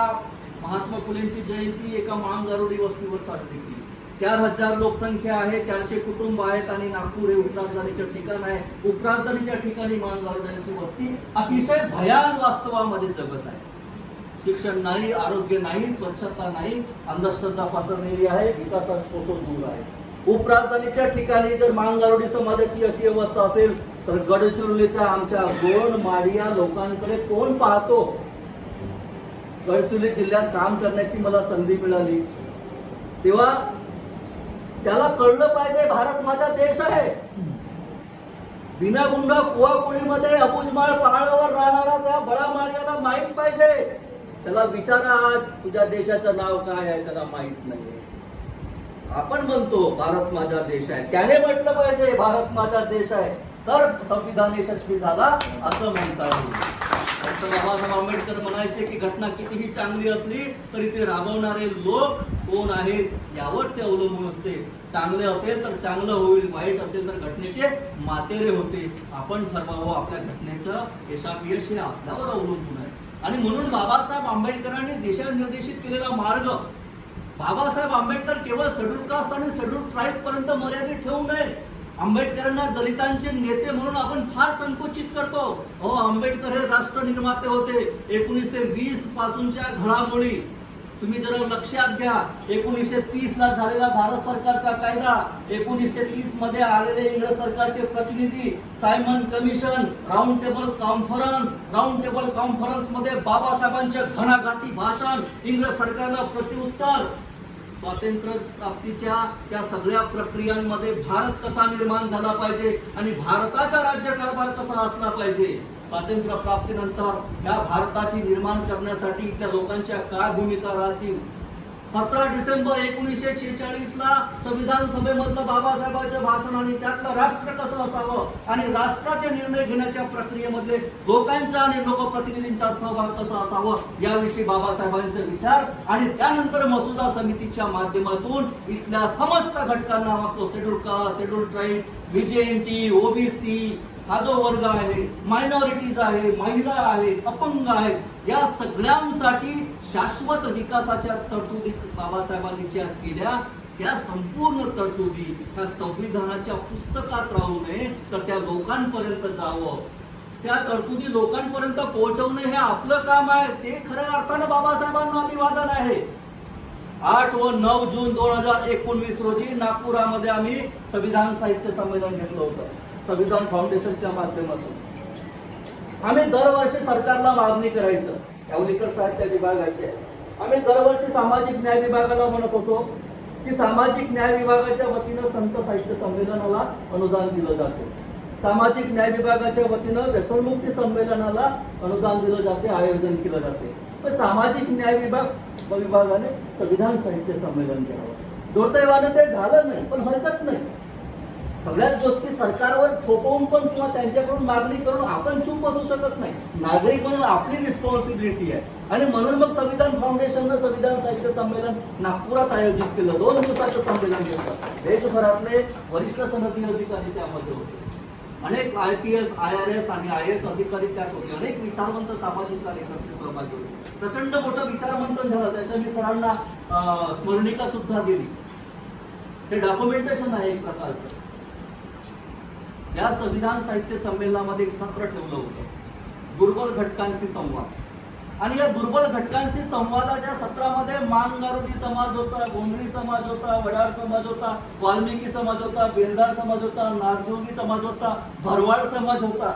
महात्मा फुलेंची जयंती एका महागारुडी वस्तीवर साजरी केली. 4000 लोकसंख्या आहे, 400 कुटुंब आहेत आणि नागपूर हे उपराजधानीचे ठिकाण आहे. उपराजधानीच्या ठिकाणी महागारुड्यांची वस्ती अतिशय भयान वास्तवामध्ये जगत आहे. शिक्षण नाही, आरोग्य नाही, स्वच्छता नाही, अंधश्रद्धा पसरलेली आहे, विकासापासून दूर आहे. उपराजधानीच्या ठिकाणी जर महागारुडी समाजाची अशी अवस्था असेल तर गडचिरोलीच्या आमच्या गोंड माडिया लोकांकडे कोण पाहतो? गडचिरोली जिल्ह्यात काम करण्याची मला संधी मिळाली, तेव्हा त्याला कळलं पाहिजे भारत माझा देश आहे. विनागुंडा कुवाकुळीमध्ये अबुजमाळ पहाडावर राहणारा त्या बडा माळ्याला माहित पाहिजे. त्याला विचारा आज तुझ्या देशाचं नाव काय आहे, त्याला माहित नाही. आपण म्हणतो भारत माझा देश आहे, त्याने म्हटलं पाहिजे भारत माझा देश आहे, तर संविधान यशस्वी झाला असं म्हणता येईल. डॉक्टर बाबासाहेब आंबेडकर म्हणायचे की घटना कितीही चांगली असली तरी ते राबवणारे लोक कोण आहेत यावर ते अवलंबून असते. चांगले असेल तर चांगलं होईल, वाईट असेल तर घटनेचे मातेरे होते. आपण ठरवावं आपल्या घटनेचं यशापयश हे आपल्यावर अवलंबून आहे. आणि म्हणून बाबासाहेब आंबेडकरांनी दिशानिर्देशित केलेला मार्ग, बाबासाहेब आंबेडकर केवळ शेड्यूल कास्ट आणि शेड्यूल ट्राईब पर्यंत मर्यादित ठेवू नये. आंबेडकरांना दलितांचे नेते म्हणून आपण फार संकुचित करतो. अहो, आंबेडकर हे राष्ट्र निर्माते होते. 1920 पासूनच्या घडामोडी तुम्ही जरा लक्षात घ्या. 1930 ला झालेला भारत सरकारचा कायदा, 1930 मध्ये आलेले इंग्रज सरकारचे प्रतिनिधी, Simon commission, round table conference मध्ये बाबासाहेबांचे घणाघाती भाषण, इंग्रज सरकारला प्रत्युत्तर, स्वातंत्र्य प्राप्तीच्या त्या सगळ्या प्रक्रियांमध्ये भारत कसा निर्माण झाला पाहिजे आणि भारताचा राज्यकारभार कसा असला पाहिजे. स्वातंत्र्य प्राप्तीनंतर या भारताची निर्माण करण्यासाठी इथल्या लोकांच्या काय भूमिका राहतील. 17 डिसेंबर 1946 ला संविधान सभेमधलं बाबासाहेबांचे भाषण आणि त्यातलं राष्ट्र कसं असावं आणि राष्ट्राचे निर्णय घेण्याच्या प्रक्रियेमध्ये लोकांचा आणि लोकप्रतिनिधींचा सहभाग कसा असावं याविषयी बाबासाहेबांचे विचार आणि त्यानंतर मसुदा समितीच्या माध्यमातून इथल्या समस्त घटकांना, schedule caste, schedule tribe, VJNT, OBC हा जो वर्ग आहे, मायनॉरिटीज आहे, महिला आहेत, अपंग आहेत, या सगळ्यांसाठी शाश्वत विकासाच्या तरतुदी बाबासाहेबांनी ज्या केल्या त्या संपूर्ण तरतुदी ह्या संविधानाच्या पुस्तकात राहू नये तर त्या लोकांपर्यंत जावं. त्या तरतुदी लोकांपर्यंत पोहोचवणे हे आपलं काम आहे. ते खऱ्या अर्थानं बाबासाहेबांना अभिवादन आहे. 8 व 9 जून 2019 रोजी नागपुरामध्ये आम्ही संविधान साहित्य संमेलन घेतलं होतं. संविधान फाउंडेशनच्या माध्यमातून आम्ही दरवर्षी सरकारला मागणी करायचं. यावलीकर साहित्य विभागाचे आम्ही दरवर्षी सामाजिक न्याय विभागाला म्हणत होतो की सामाजिक न्याय विभागाच्या वतीनं संत साहित्य संमेलनाला अनुदान दिलं जाते, सामाजिक न्याय विभागाच्या वतीनं व्यसनमुक्ती संमेलनाला अनुदान दिलं जाते, आयोजन केलं जाते. पण सामाजिक न्याय विभागाने संविधान साहित्य संमेलन घ्यावं. दुर्दैवानं ते झालं नाही, पण हरकत नाही. सगळ्याच गोष्टी सरकारवर थोपवून पण किंवा त्यांच्याकडून मागणी करून आपण चूप बसू शकत नाही. नागरिक म्हणून आपली रिस्पॉन्सिबिलिटी आहे. आणि म्हणून मग संविधान फाउंडेशननं संविधान साहित्य संमेलन नागपुरात आयोजित केलं. 2 दिवसाचं संमेलन घेतलं. देशभरातले वरिष्ठ सनदी अधिकारी त्यामध्ये होते. अनेक IPS, IRS आणि IAS अधिकारी त्यात होते. अनेक विचारवंत सामाजिक कार्यकर्ते सहभागी होते. प्रचंड मोठं विचारमंथन झालं. त्याच्या मी सरांना स्मरणिका सुद्धा दिली. ते डॉक्युमेंटेशन आहे एक प्रकारचं. या संविधान साहित्य संमेलनामध्ये एक सत्र ठेवलं होतं, दुर्बल घटकांशी संवाद. आणि या दुर्बल घटकांशी संवादाच्या सत्रामध्ये मांगारुडी समाज होता, गोंधळी समाज होता, वडार समाज होता, वाल्मिकी समाज होता, बेलदार समाज होता, नागजोगी समाज होता, भरवाड समाज होता,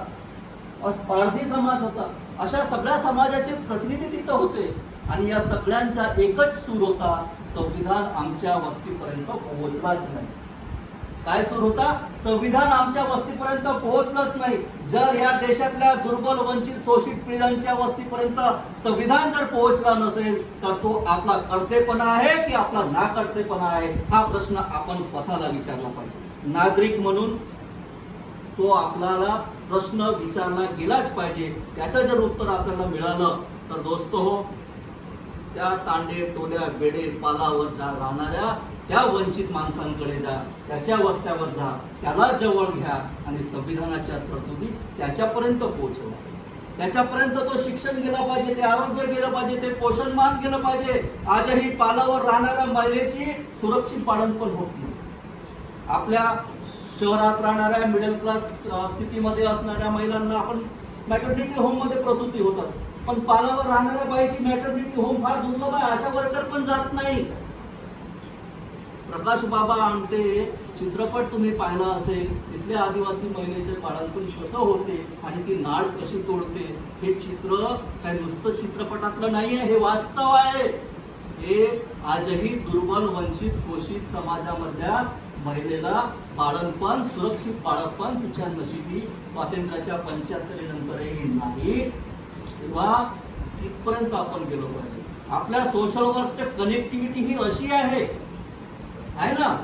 पारधी समाज होता. अशा सगळ्या समाजाचे प्रतिनिधी तिथं होते. आणि या सगळ्यांचा एकच सूर होता, संविधान आमच्या वस्तीपर्यंत पोहोचलाच नाही. काय सूर होता? संविधान आमच्या वस्तीपर्यंत पोहोचलंच नाही. जर या देशातल्या दुर्बल, वंचित, शोषित पिढ्यांच्या वस्तीपर्यंत संविधान जर पोहोचला नसेल तर तो आपला कर्तेपणा आहे की आपला नाकर्तेपणा आहे, हा प्रश्न आपण स्वतःला विचारला पाहिजे. नागरिक म्हणून तो आपल्याला प्रश्न विचारला गेलाच पाहिजे. त्याचं जर उत्तर आपल्याला मिळालं तर दोस्त हो, त्या तांडे, टोल्या, बेडे, पालावर राहणाऱ्या त्या वंचित माणसांकडे जा, त्याच्या वस्त्यावर जा, त्याला जवळ घ्या आणि संविधानाच्या तरतुदी त्याच्यापर्यंत पोहोचवा. त्याच्यापर्यंत तो शिक्षण गेलं पाहिजे, ते आरोग्य गेलं पाहिजे, ते पोषणमान गेलं पाहिजे. आजही पालावर राहणाऱ्या महिलेची सुरक्षित पाळणपोषण होत नाही. आपल्या शहरात राहणाऱ्या मिडल क्लास स्थितीमध्ये असणाऱ्या महिलांना आपण मॅटर्निटी होम मध्ये प्रसूती होतात, पण पालावर राहणाऱ्या बाईची मॅटर्निटी होम फार दुर्लभ आहे. अशा वर्कर पण जात नाही. प्रकाश बाबा आमटे चित्रपट तुम्ही पाहिला असेल, तिथल्या आदिवासी महिलेचे बाळंतपण कसं होते आणि ती नाळ कशी तोडते, हे चित्र काय नुसतं चित्रपटातलं नाही आहे, हे वास्तव आहे. हे आजही दुर्बल, वंचित, शोषित समाजामधल्या महिलेला बाळंतपण, सुरक्षित बाळंतपण तिच्या नशिबी स्वातंत्र्याच्या 75 नंतरही नाही. तेव्हा तिथपर्यंत आपण गेलो पाहिजे. आपल्या सोशल वर्कची कनेक्टिव्हिटी ही अशी आहे ना.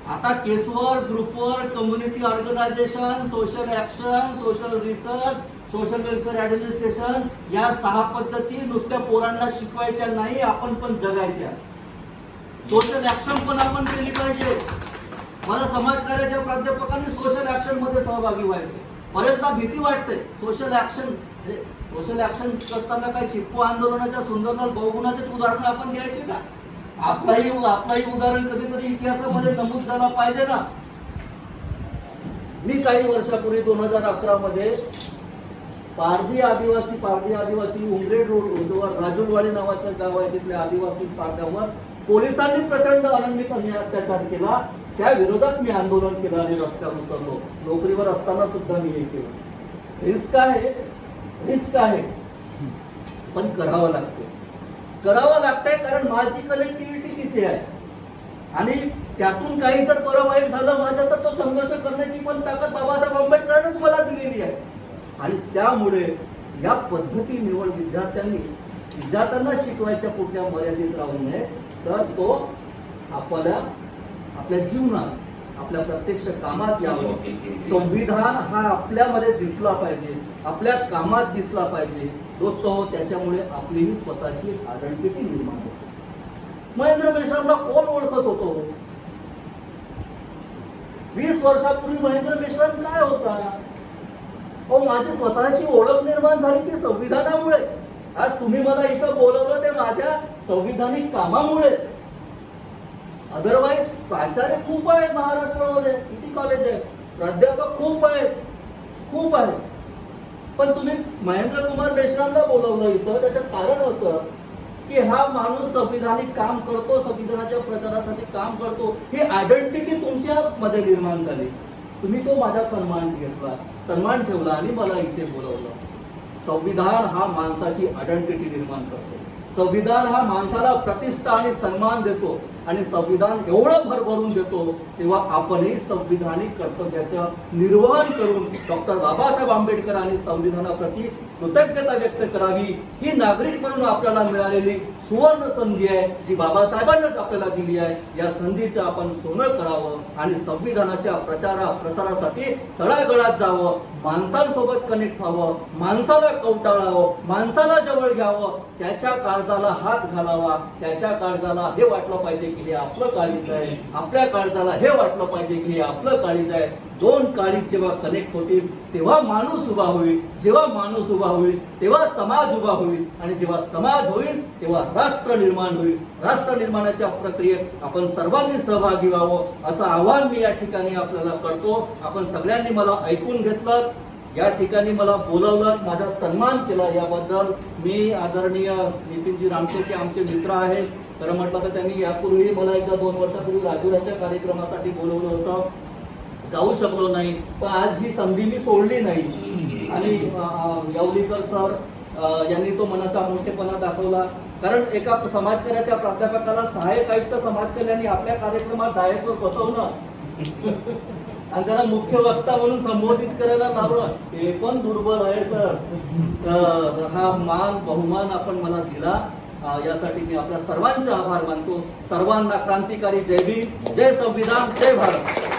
आता केसवर, ग्रुपवर, community organisation, social action, social research, social welfare administration, या 6 पद्धती नुसत्या पोरांना शिकवायच्या नाही, आपण पण जगायच्या. सोशल ऍक्शन पण आपण केली पाहिजे. मला समाजकार्याच्या प्राध्यापकांनी सोशल ऍक्शन मध्ये सहभागी व्हायचे. बरेचदा भीती वाटते सोशल ऍक्शन. सोशल ऍक्शन करताना काय चिपको आंदोलनाच्या सुंदरलाल बहुगुणाचे उदाहरण आपण घ्यायचे का? आपलाही उदाहरण कधीतरी इतिहासामध्ये नमूद झाला पाहिजे ना. मी काही वर्षापूर्वी 2011 मध्ये पारधी आदिवासी उमरेड रोडवर राजुलवाडी नावाचं गाव आहे, तिथल्या आदिवासी पारध्यावर पोलिसांनी प्रचंड अनन्वित अत्याचार केला. त्या विरोधात मी आंदोलन केलं आणि रस्त्यावर उतरलो. नोकरीवर असताना सुद्धा मी हे केलं. रिस्क आहे पण करावं लागतंय कारण माझी कनेक्टिव्हिटी तिथे आहे आणि त्यातून काही जर बरं वाईट झालं माझ्या, तर तो संघर्ष करण्याची पण ताकद बाबासाहेब आंबेडकरांनीच मला दिलेली आहे. आणि त्यामुळे या पद्धती निवड विद्यार्थ्यांना शिकवायच्या पुढच्या मर्यादित राहू नये, तर तो आपल्या जीवनात, आपल्या प्रत्यक्ष कामात यावं. संविधान हा आपल्यामध्ये दिसला पाहिजे, आपल्या कामात दिसला पाहिजे. दोस्तो, त्याच्यामुळे आपलीही स्वतःची आयडेंटिटी निर्माण होते. महेंद्र मेश्रामला कोण ओळखत होतो? 20 वर्षापूर्वी महेंद्र मेश्राम काय होता? माझी स्वतःची ओळख निर्माण झाली ती संविधानामुळे. आज तुम्ही मला इथं बोलवलं ते माझ्या संविधानिक कामामुळे. अदरवाईज प्राचार्य खूप आहेत महाराष्ट्रामध्ये, किती कॉलेज आहे, प्राध्यापक खूप आहेत. पण तुम्ही महेंद्र कुमार मेश्रामला बोलवलं इथं, त्याचं कारण असं की हा माणूस संविधानिक काम करतो, संविधानाच्या प्रचारासाठी काम करतो. ही आयडेंटिटी तुमच्या मध्ये निर्माण झाली. तुम्ही तो माझा सन्मान ठेवला आणि मला इथे बोलवलं. संविधान हा माणसाची आयडेंटिटी निर्माण करतो. संविधान हा माणसाला प्रतिष्ठा आणि सन्मान देतो आणि संविधान एवढं भरभरून देतो, तेव्हा आपणही संविधानिक कर्तव्याचं निर्वहन करून डॉक्टर बाबासाहेब आंबेडकरांनी संविधानाप्रती कृतज्ञता व्यक्त करावी. ही नागरिक म्हणून आपल्याला मिळालेली सुवर्ण संधी आहे, जी बाबासाहेबांनीच आपल्याला दिली आहे. या संधीचं आपण सोनं करावं आणि संविधानाच्या प्रचारासाठी तळागाळात जावं, माणसांसोबत कनेक्ट व्हावं, माणसाला कवटाळावं, माणसाला जवळ घ्यावं, त्याच्या काळजाला हात घालावा. त्याच्या काळजाला हे वाटलं पाहिजे की हे आपलं काळीज आहे, आपल्या काळजाला हे वाटलं पाहिजे की हे आपलं काळीज आहे. 2 काळीज जेव्हा कनेक्ट होतील तेव्हा माणूस उभा होईल. जेव्हा माणूस उभा होईल तेव्हा समाज उभा होईल आणि जेव्हा समाज होईल तेव्हा राष्ट्र निर्माण होईल. राष्ट्र निर्माणाच्या प्रक्रियेत आपण सर्वांनी सहभागी व्हावं असं आवाहन मी या ठिकाणी आपल्याला करतो. आपण सगळ्यांनी मला ऐकून घेतलं, या ठिकाणी मला बोलवलं, माझा सन्मान केला, याबद्दल मी आदरणीय नितीनजी रामटेके आमचे मित्र आहेत. खरं म्हटलं तर त्यांनी यापूर्वी मला एकदा 2 वर्षापूर्वी राजुराच्या कार्यक्रमासाठी बोलवलं होतं, जाऊ शकलो नाही. पण आज ही संधी मी सोडली नाही आणि यवलीकर सर यांनी तो मनाचा मोठेपणा दाखवला. कारण एका समाजकार्याच्या प्राध्यापकाला सहाय्यक आयुक्त समाज कल्याणी आपल्या कार्यक्रमात डायसवर बसवणं आणि त्याला मुख्य वक्ता म्हणून संबोधित करायला लावलं, ते पण दुर्बल आहे सर. हा बहुमान आपण मला दिला, यासाठी मी आपल्या सर्वांचे आभार मानतो. सर्वांना क्रांतिकारी जय भीम, जय संविधान, जय भारत.